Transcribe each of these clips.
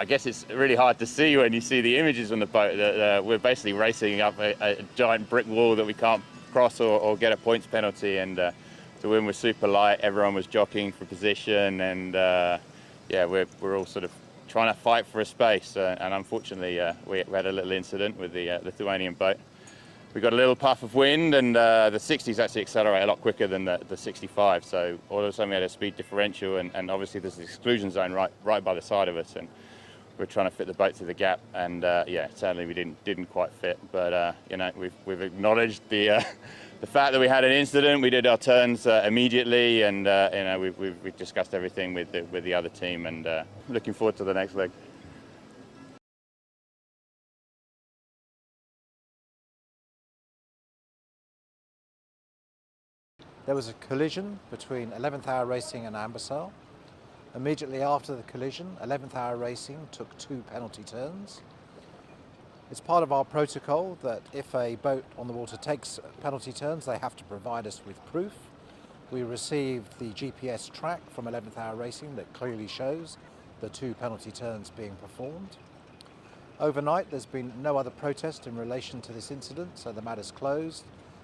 I guess it's really hard to see when you see the images on the boat that we're basically racing up a giant brick wall that we can't cross or get a points penalty, and the wind was super light, everyone was jockeying for position, and yeah, we're all sort of trying to fight for a space, and unfortunately we had a little incident with the Lithuanian boat. We got a little puff of wind, and the 60s actually accelerate a lot quicker than the 65, so all of a sudden we had a speed differential, and obviously there's an exclusion zone right by the side of us, and we're trying to fit the boat through the gap, and yeah, sadly we didn't quite fit. But you know, we've acknowledged the fact that we had an incident. We did our turns immediately, and you know, we've discussed everything with the other team, and looking forward to the next leg. There was a collision between 11th Hour Racing and Ambersail. Immediately after the collision, 11th Hour Racing took 2 penalty turns. It's part of our protocol that if a boat on the water takes penalty turns, they have to provide us with proof. We received the GPS track from 11th Hour Racing that clearly shows the 2 penalty turns being performed. Overnight, there's been no other protest in relation to this incident, so the matter's closed,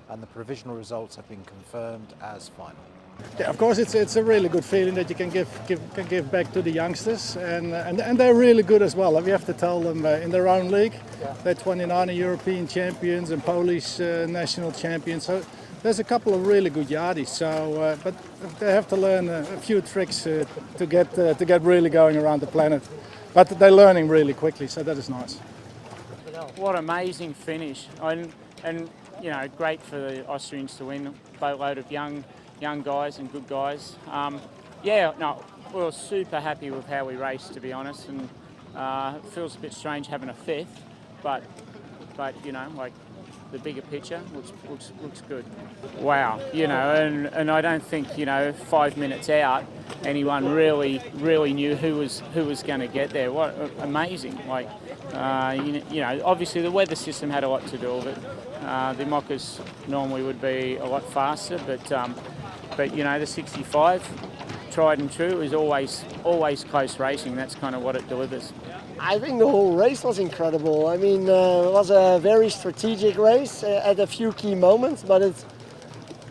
and the provisional results have been confirmed as final. Yeah, of course, it's a really good feeling that you can give back to the youngsters, and they're really good as well. We have to tell them in their own league, they're 29 European champions and Polish national champions. So there's a couple of really good yardies. So, but they have to learn a few tricks to get really going around the planet. But they're learning really quickly, so that is nice. What an amazing finish, and you know, great for the Austrians to win. Boatload of young guys and good guys. Yeah, no, we were super happy with how we raced, to be honest, and it feels a bit strange having a 5th, but you know, like the bigger picture looks good. Wow, you know, and I don't think, you know, 5 minutes out, anyone really knew who was going to get there. What amazing! Like, you know, obviously the weather system had a lot to do with it. The Moccas normally would be a lot faster, but you know, the 65, tried and true, is always close racing. That's kind of what it delivers. I think the whole race was incredible. I mean, it was a very strategic race at a few key moments, but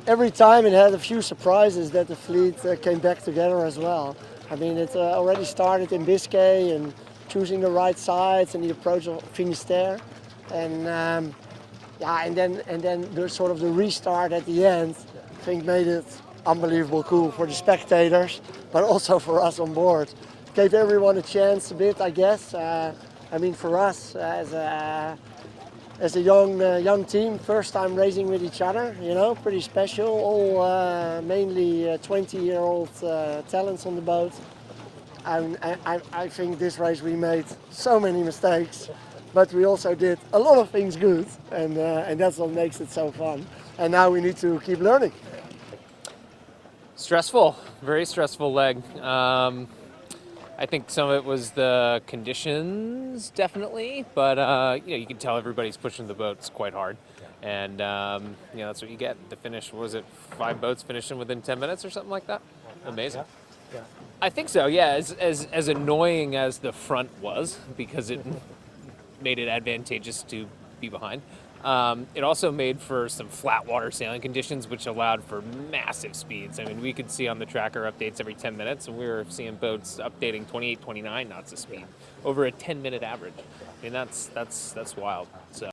every time it had a few surprises that the fleet came back together as well. I mean, it already started in Biscay and choosing the right sides and the approach of Finisterre, and yeah, and then the sort of the restart at the end, I think made it unbelievable cool for the spectators, but also for us on board. Gave everyone a chance a bit, I guess. I mean, for us as a young team, first time racing with each other, you know, pretty special. All mainly 20-year-old talents on the boat. And I think this race we made so many mistakes, but we also did a lot of things good, and that's what makes it so fun. And now we need to keep learning. Stressful, very stressful leg. I think some of it was the conditions, definitely, but you know, you can tell everybody's pushing the boats quite hard, and you know, that's what you get. The finish, was it 5 boats finishing within 10 minutes or something like that? Amazing. Yeah. I think so. Yeah, as annoying as the front was, because it made it advantageous to be behind. It also made for some flat water sailing conditions, which allowed for massive speeds. I mean, we could see on the tracker updates every 10 minutes, and we were seeing boats updating 28, 29 knots of speed over a 10-minute average. I mean, that's wild. So.